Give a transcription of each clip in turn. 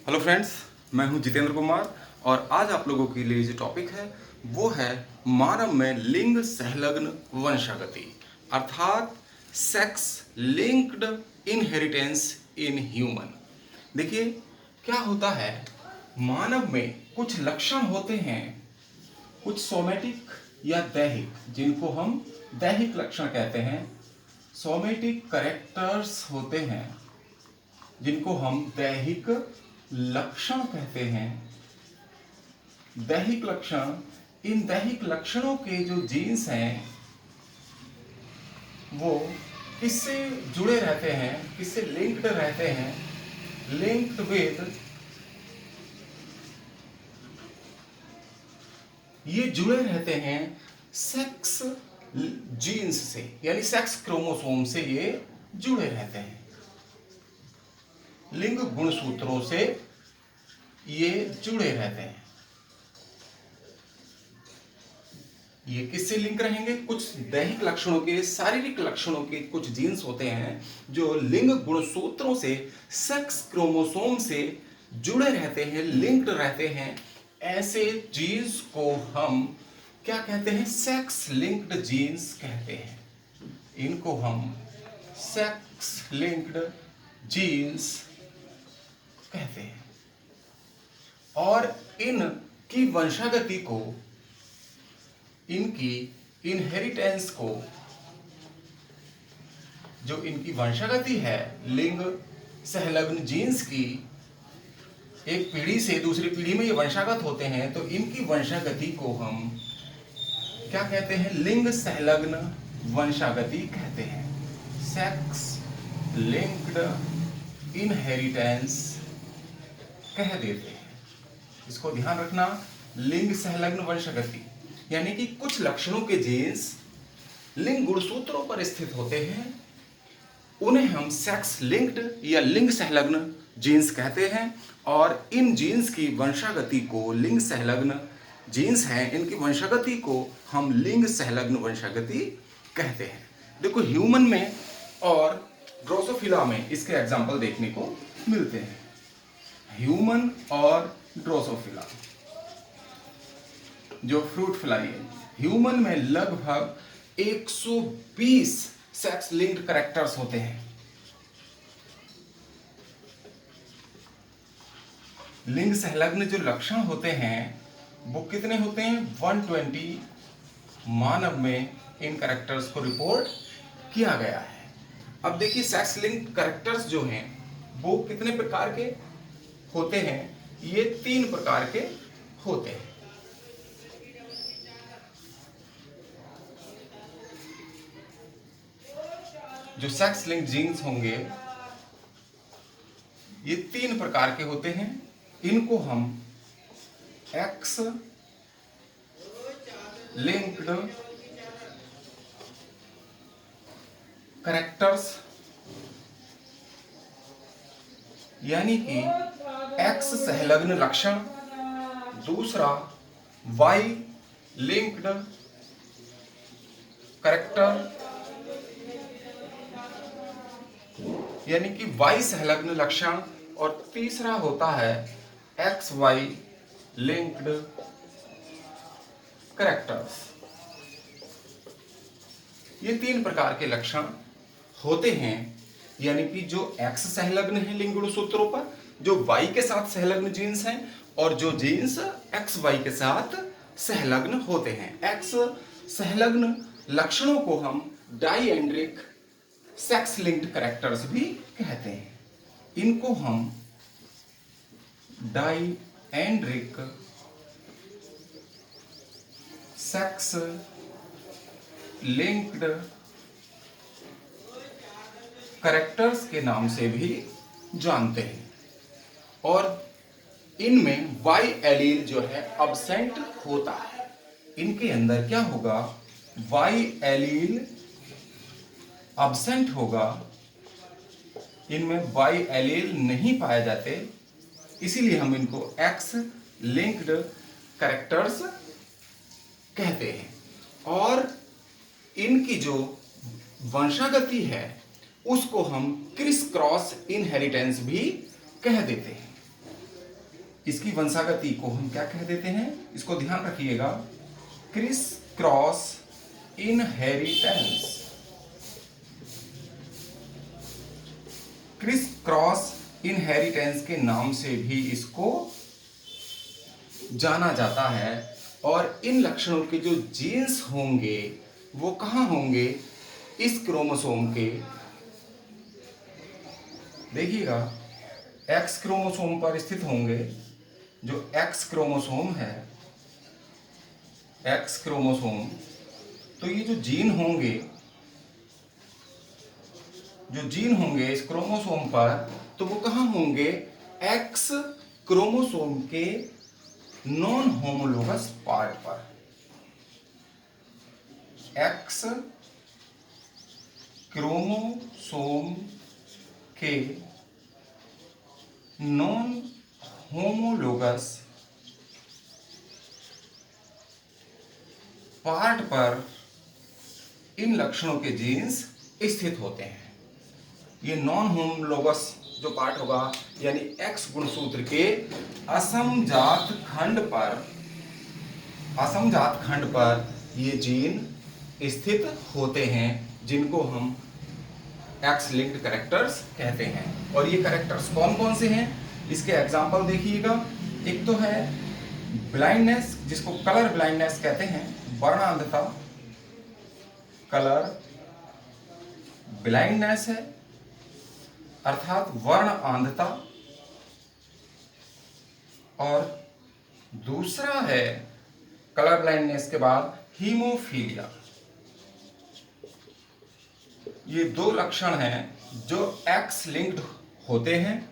Hello friends, मैं हूं जितेंद्र कुमार और आज आप लोगों के लिए जो टॉपिक है वो है मानव में लिंग संलग्न वंशागति अर्थात sex linked inheritance in human. देखिए, क्या होता है, मानव में कुछ लक्षण होते हैं, कुछ सोमेटिक या दैहिक, जिनको हम दैहिक लक्षण कहते हैं। सोमेटिक करेक्टर्स होते हैं जिनको हम दैहिक लक्षण कहते हैं। दैहिक लक्षण, इन दैहिक लक्षणों के जो जीन्स हैं वो किससे जुड़े रहते हैं, किससे लिंक्ड रहते हैं? लिंक्ड विद, ये जुड़े रहते हैं सेक्स जीन्स से, यानी सेक्स क्रोमोसोम से ये जुड़े रहते हैं। लिंग गुणसूत्रों से ये जुड़े रहते हैं। ये किससे लिंक रहेंगे? कुछ दैहिक लक्षणों के, शारीरिक लक्षणों के कुछ जीन्स होते हैं जो लिंग गुणसूत्रों से, सेक्स क्रोमोसोम से जुड़े रहते हैं, लिंक्ड रहते हैं। ऐसे जीन्स को हम क्या कहते हैं? सेक्स लिंक्ड जीन्स कहते हैं। इनको हम सेक्स लिंक्ड जीन्स कहते हैं। और इन की वंशागति को, इनकी इनहेरिटेंस को, जो इनकी वंशागति है लिंग संलग्न जीन्स की, एक पीढ़ी से दूसरी पीढ़ी में ये वंशागत होते हैं, तो इनकी वंशागति को हम क्या कहते हैं? लिंग संलग्न वंशागति कहते हैं। सेक्स लिंक्ड इनहेरिटेंस कह देते हैं। इसको ध्यान रखना, लिंग संलग्न वंशागति, यानी कि कुछ लक्षणों के जीन्स लिंग गुणसूत्रों पर स्थित होते हैं, उन्हें हम सेक्स लिंक्ड या लिंग संलग्न जीन्स कहते हैं। और इन जीन्स की वंशागति को, लिंग संलग्न जीन्स हैं, इनकी वंशागति को हम लिंग संलग्न वंशागति कहते हैं। देखो, ह्यूमन में और ड्रोसोफिला में इसके एग्जाम्पल देखने को मिलते हैं। ह्यूमन और ड्रोसोफिला, जो फ्रूट फ्लाई है, ह्यूमन में लगभग 120 सेक्स लिंक्ड कैरेक्टर्स होते हैं। लिंग संलग्न जो लक्षण होते हैं वो कितने होते हैं? 120 मानव में इन कैरेक्टर्स को रिपोर्ट किया गया है। अब देखिए, सेक्स लिंक्ड कैरेक्टर्स जो हैं वो कितने प्रकार के होते हैं? ये 3 प्रकार के होते हैं। जो सेक्स लिंक्ड जीन्स होंगे ये 3 प्रकार के होते हैं। इनको हम एक्स लिंक्ड कैरेक्टर्स, यानी कि एक्स संलग्न लक्षण, दूसरा वाई लिंक्ड कैरेक्टर, यानी कि वाई संलग्न लक्षण, और तीसरा होता है एक्स वाई लिंक्ड कैरेक्टर्स। ये 3 प्रकार के लक्षण होते हैं, यानी कि जो एक्स संलग्न है लिंग गुणसूत्रों पर, जो वाई के साथ संलग्न जीन्स हैं, और जो जीन्स एक्स वाई के साथ संलग्न होते हैं। एक्स संलग्न लक्षणों को हम डाइएंड्रिक सेक्स लिंक्ड कैरेक्टर्स भी कहते हैं। इनको हम डाइएंड्रिक सेक्स लिंक्ड कैरेक्टर्स के नाम से भी जानते हैं। और इनमें वाई एलील जो है अब्सेंट होता है। इनके अंदर क्या होगा? वाई एलील अब्सेंट होगा। इनमें वाई एलील नहीं पाए जाते, इसीलिए हम इनको एक्स लिंक्ड कैरेक्टर्स कहते हैं। और इनकी जो वंशागति है उसको हम क्रिस क्रॉस इनहेरिटेंस भी कह देते हैं। इसकी वंशागति को हम क्या कह देते हैं, इसको ध्यान रखिएगा, criss cross inheritance. Criss cross inheritance के नाम से भी इसको जाना जाता है। और इन लक्षणों के जो जीन्स होंगे वो कहाँ होंगे, इस क्रोमोसोम के, देखिएगा, एक्स क्रोमोसोम पर स्थित होंगे। जो एक्स क्रोमोसोम है, एक्स क्रोमोसोम, तो ये जो जीन होंगे, जो जीन होंगे इस क्रोमोसोम पर, तो वो कहाँ होंगे, एक्स क्रोमोसोम के नॉन होमोलोगस पार्ट पर। एक्स क्रोमोसोम के नॉन होमोलोगस पार्ट पर इन लक्षणों के जीन्स स्थित होते हैं। ये नॉन होमोलोगस जो पार्ट होगा, यानी एक्स गुणसूत्र के असमजात खंड पर ये जीन स्थित होते हैं, जिनको हम एक्स लिंक्ड कैरेक्टर्स कहते हैं। और ये कैरेक्टर्स कौन कौन से हैं, इसके एग्जाम्पल देखिएगा। एक तो है ब्लाइंडनेस, जिसको कलर ब्लाइंडनेस कहते हैं, वर्णांधता, कलर ब्लाइंडनेस है अर्थात वर्ण अंधता। और दूसरा है कलर ब्लाइंडनेस के बाद हीमोफीलिया। ये दो लक्षण हैं जो एक्स लिंक्ड होते हैं,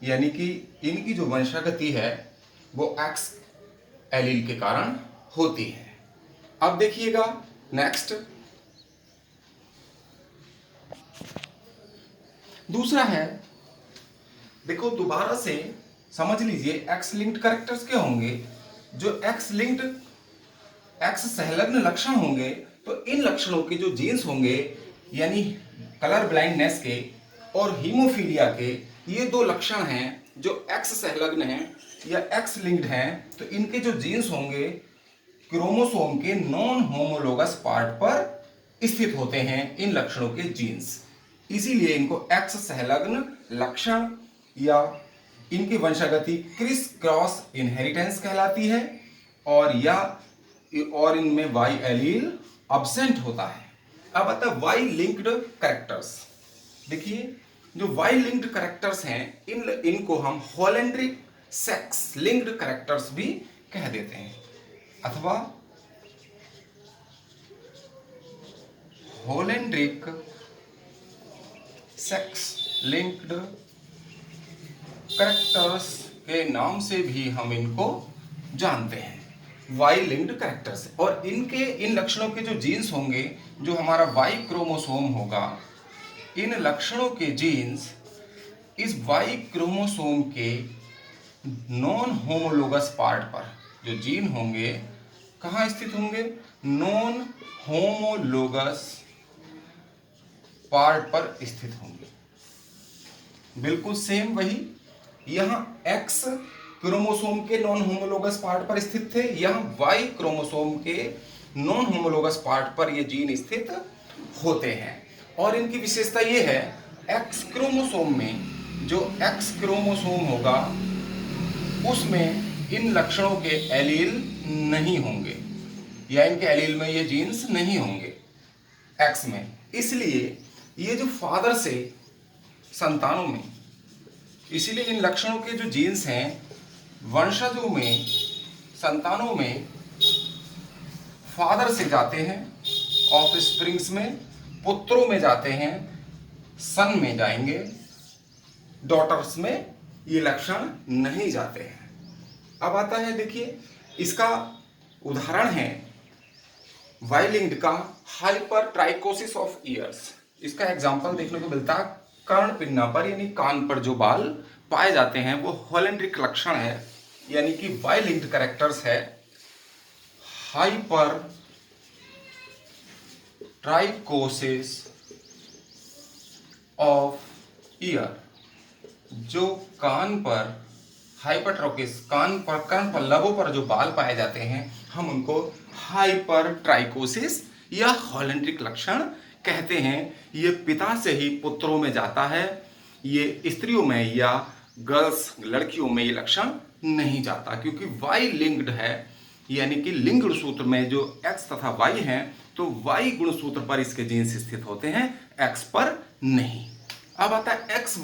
यानी कि इनकी जो वंशागति है वो एक्स एलील के कारण होती है। अब देखिएगा नेक्स्ट, दूसरा है, देखो दोबारा से समझ लीजिए, एक्स लिंक्ड कैरेक्टर्स क्या होंगे, जो एक्स लिंक्ड, एक्स संलग्न लक्षण होंगे, तो इन लक्षणों के जो जीन्स होंगे, यानी कलर ब्लाइंडनेस के और हीमोफीलिया के, ये दो लक्षण हैं जो एक्स संलग्न हैं या एक्स लिंक्ड हैं, तो इनके जो जीन्स होंगे क्रोमोसोम के नॉन होमोलोगस पार्ट पर स्थित होते हैं, इन लक्षणों के जीन्स। इसीलिए इनको एक्स संलग्न लक्षण या इनकी वंशागति क्रिस क्रॉस इनहेरिटेंस कहलाती है, और इनमें वाई एलील अब्सेंट होता है। अब आता है वाई लिंक्ड कैरेक्टर्स। देखिए, जो वाई लिंक्ड कैरेक्टर्स हैं, इनको हम होलेंड्रिक सेक्स लिंक्ड कैरेक्टर्स भी कह देते हैं, अथवा होलेंड्रिक सेक्स लिंक्ड कैरेक्टर्स के नाम से भी हम इनको जानते हैं, वाई लिंक्ड कैरेक्टर्स। और इनके इन लक्षणों के जो जीन्स होंगे, जो हमारा वाई क्रोमोसोम होगा, इन लक्षणों के जीन्स इस वाई क्रोमोसोम के नॉन होमोलोगस पार्ट पर जो जीन होंगे कहाँ स्थित होंगे, नॉन होमोलोगस पार्ट पर स्थित होंगे। बिल्कुल सेम वही, यहां एक्स क्रोमोसोम के नॉन होमोलोगस पार्ट पर स्थित थे, यहां वाई क्रोमोसोम के नॉन होमोलोगस पार्ट पर ये जीन स्थित होते हैं। और इनकी विशेषता ये है, एक्स क्रोमोसोम में जो एक्स क्रोमोसोम होगा उसमें इन लक्षणों के एलील नहीं होंगे, या इनके एलील में ये जीन्स नहीं होंगे एक्स में। इसलिए ये जो फादर से संतानों में, इसीलिए इन लक्षणों के जो जीन्स हैं वंशजों में, संतानों में फादर से जाते हैं, ऑफ स्प्रिंग्स में, पुत्रों में जाते हैं, सन में जाएंगे, डॉटर्स में ये लक्षण नहीं जाते हैं। अब आता है, देखिए इसका उदाहरण है वाई लिंक्ड का हाइपर ट्राइकोसिस ऑफ ईयर्स। इसका एग्जाम्पल देखने को मिलता है कर्ण पिन्ना पर, यानी कान पर जो बाल पाए जाते हैं वो होलेंड्रिक लक्षण है, यानी कि वाई लिंक्ड कैरेक्टर्स है हाइपर ट्राइकोसिस ऑफ ईयर, जो कान पर हाइपरट्रोकिस, कान पर लबों पर जो बाल पाए जाते हैं, हम उनको हाइपरट्राइकोसिस या हॉलैंड्रिक लक्षण कहते हैं। ये पिता से ही पुत्रों में जाता है, ये स्त्रियों में या गर्ल्स लड़कियों में ये लक्षण नहीं जाता, क्योंकि वाई लिंक्ड है, यानी कि लिंग गुणसूत्र में जो एक्स तथा वाई हैं, तो वाई गुणसूत्र पर इसके जीन्स स्थित होते हैं, एक्स पर नहीं। अब आता है एक्स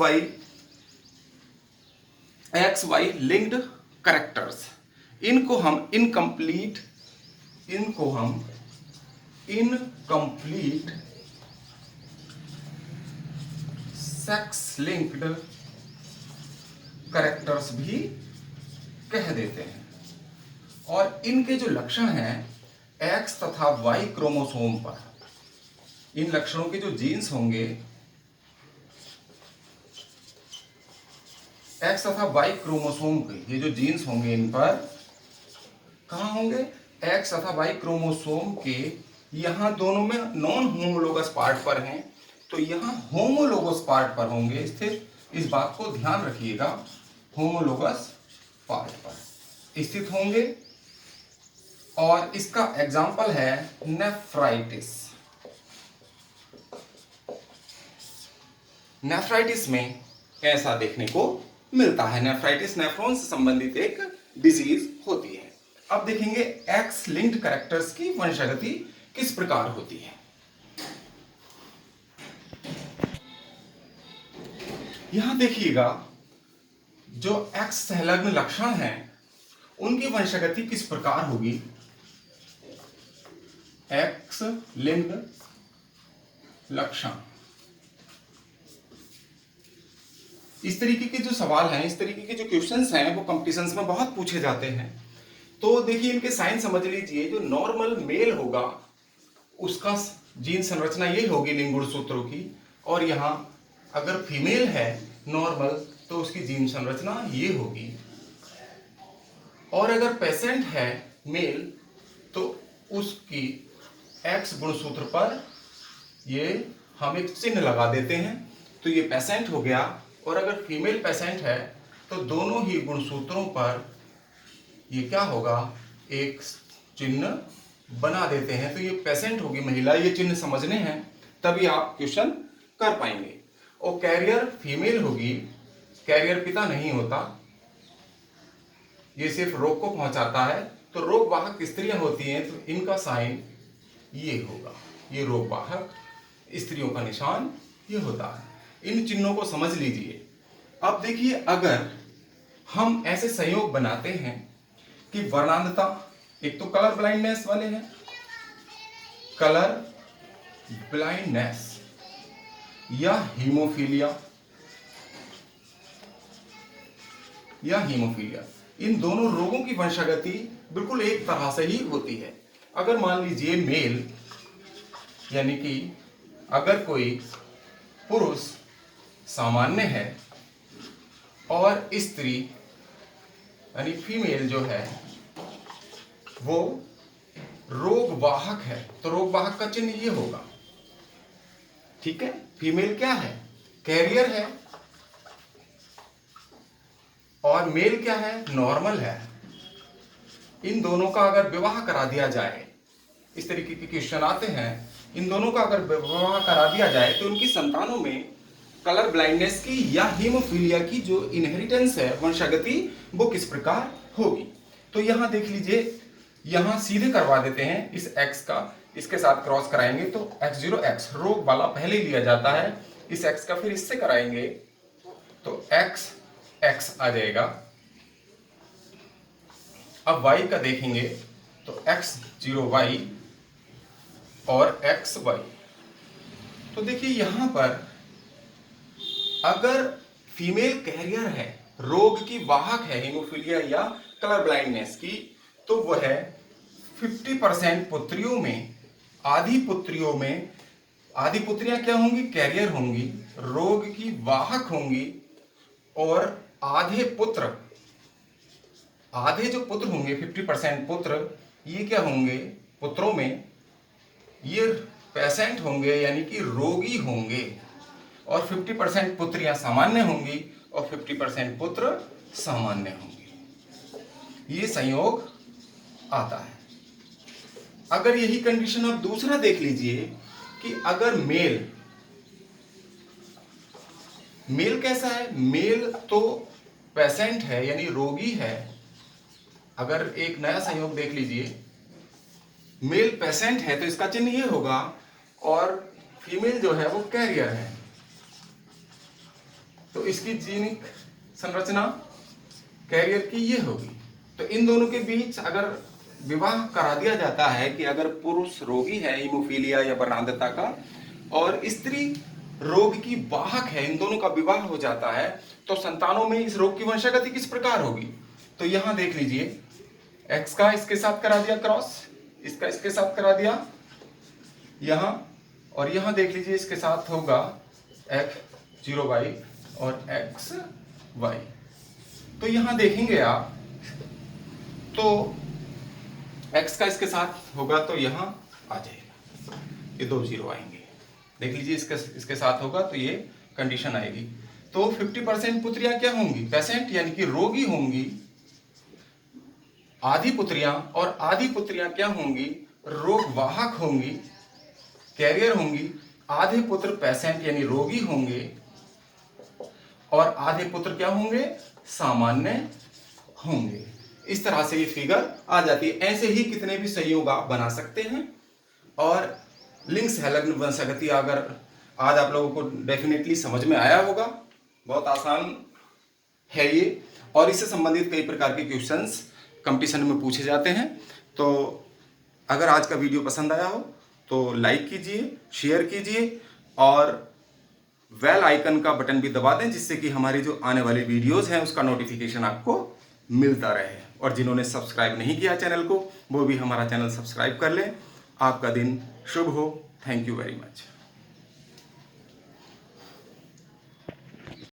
वाई लिंक्ड कैरेक्टर्स। इनको हम इनकम्प्लीट सेक्स लिंक्ड कैरेक्टर्स भी कह देते हैं। और इनके जो लक्षण हैं एक्स तथा वाई क्रोमोसोम पर, इन लक्षणों के जो जीन्स होंगे एक्स तथा वाई क्रोमोसोम के, ये जो जीन्स होंगे इन पर कहां होंगे, एक्स तथा वाई क्रोमोसोम के यहां दोनों में नॉन होमोलोगस पार्ट पर हैं, तो यहां होमोलोगस पार्ट पर होंगे स्थित। इस बात को ध्यान रखिएगा, होमोलोगस पार्ट पर स्थित होंगे। और इसका एग्जाम्पल है नेफ्राइटिस। नेफ्राइटिस में ऐसा देखने को मिलता है। नेफ्राइटिस नेफ्रॉन से संबंधित एक डिजीज होती है। अब देखेंगे एक्स लिंक्ड कैरेक्टर्स की वंशागति किस प्रकार होती है। यहां देखिएगा जो एक्स संलग्न लक्षण हैं उनकी वंशागति किस प्रकार होगी। एक्स लिंक्ड लक्षण, इस तरीके के जो सवाल हैं, इस तरीके के जो क्वेश्चंस हैं, वो कॉम्पिटिशन्स में बहुत पूछे जाते हैं। तो देखिए इनके साइन समझ लीजिए। जो नॉर्मल मेल होगा उसका जीन संरचना ये होगी लिंग गुणसूत्रों की, और यहाँ अगर फीमेल है नॉर्मल तो उसकी जीन संरचना ये होगी। और अगर पेशेंट है मेल तो उसकी एक्स गुणसूत्र पर ये हम एक चिन्ह लगा देते हैं, तो ये पेशेंट हो गया। और अगर फीमेल पेशेंट है तो दोनों ही गुणसूत्रों पर ये क्या होगा, एक चिन्ह बना देते हैं, तो ये पेशेंट होगी महिला। ये चिन्ह समझने हैं तभी आप क्वेश्चन कर पाएंगे। और कैरियर फीमेल होगी, कैरियर पिता नहीं होता, ये सिर्फ रोग को पहुंचाता है। तो रोग वाहक स्त्रियां होती हैं, तो इनका साइन ये होगा, ये रोग वाहक स्त्रियों का निशान ये होता है। इन चिन्हों को समझ लीजिए। अब देखिए अगर हम ऐसे संयोग बनाते हैं कि वर्णांधता, एक तो कलर ब्लाइंडनेस वाले हैं, कलर ब्लाइंडनेस या हीमोफीलिया इन दोनों रोगों की वंशागति बिल्कुल एक तरह से ही होती है। अगर मान लीजिए मेल, यानी कि अगर कोई पुरुष सामान्य है और स्त्री यानी फीमेल जो है वो रोग वाहक है, तो रोग वाहक का चिन्ह ये होगा। ठीक है, फीमेल क्या है, कैरियर है, और मेल क्या है, नॉर्मल है। इन दोनों का अगर विवाह करा दिया जाए, इस तरीके के क्वेश्चन आते हैं, इन दोनों का अगर विवाह करा दिया जाए तो उनकी संतानों में कलर ब्लाइंडनेस की या हीमोफीलिया की जो इनहेरिटेंस है, वंशागति, वो किस प्रकार होगी। तो यहां देख लीजिए, यहां सीधे करवा देते हैं, इस x का इसके साथ क्रॉस कराएंगे तो x0 x रोग वाला पहले लिया जाता है, इस x का फिर इससे कराएंगे तो x x आ जाएगा। अब y का देखेंगे तो x0y और xy। तो देखिए यहां पर अगर फीमेल कैरियर है, रोग की वाहक है, हीमोफीलिया या कलर ब्लाइंडनेस की, तो वह 50% पुत्रियों में, आधी पुत्रियां क्या होंगी, कैरियर होंगी, रोग की वाहक होंगी, और आधे जो पुत्र होंगे 50% पुत्र, ये क्या होंगे, पुत्रों में ये पेशेंट होंगे यानी कि रोगी होंगे, और 50% पुत्रियां सामान्य होंगी और 50% पुत्र सामान्य होंगे। ये संयोग आता है। अगर यही कंडीशन आप दूसरा देख लीजिए कि अगर मेल कैसा है, मेल तो पेशेंट है यानी रोगी है। अगर एक नया संयोग देख लीजिए, मेल पेशेंट है तो इसका चिन्ह ये होगा, और फीमेल जो है वो कैरियर है, तो इसकी जीनिक संरचना कैरियर की ये होगी। तो इन दोनों के बीच अगर विवाह करा दिया जाता है कि अगर पुरुष रोगी है हीमोफीलिया या वर्णांधता का और स्त्री रोग की वाहक है, इन दोनों का विवाह हो जाता है, तो संतानों में इस रोग की वंशागति किस प्रकार होगी। तो यहां देख लीजिए, एक्स का इसके साथ करा दिया क्रॉस, इसका इसके साथ करा दिया यहां, और यहां देख लीजिए इसके साथ होगा X0Y और XY। तो यहां देखेंगे आप तो x का इसके साथ होगा तो यहां आ जाएगा, ये 2 जीरो आएंगे। देख लीजिए इसके साथ होगा तो ये कंडीशन आएगी। तो 50% पुत्रियां क्या होंगी, पेशेंट यानी कि रोगी होंगी। आधी पुत्रियां, और आधी पुत्रियां क्या होंगी, रोग वाहक होंगी, कैरियर होंगी। आधे पुत्र पेशेंट यानी रोगी होंगे, और आधे पुत्र क्या होंगे, सामान्य होंगे। इस तरह से ये फिगर आ जाती है। ऐसे ही कितने भी संयोग आप बना सकते हैं। और लिंग सहलग्न वंशागति अगर आज आप लोगों को डेफिनेटली समझ में आया होगा, बहुत आसान है ये, और इससे संबंधित कई प्रकार के क्वेश्चंस कंपटीशन में पूछे जाते हैं। तो अगर आज का वीडियो पसंद आया हो तो लाइक कीजिए, शेयर कीजिए, और बेल आइकन का बटन भी दबा दें, जिससे कि हमारी जो आने वाली वीडियोस हैं उसका नोटिफिकेशन आपको मिलता रहे। और जिन्होंने सब्सक्राइब नहीं किया चैनल को, वो भी हमारा चैनल सब्सक्राइब कर लें। आपका दिन शुभ हो। Thank you very much.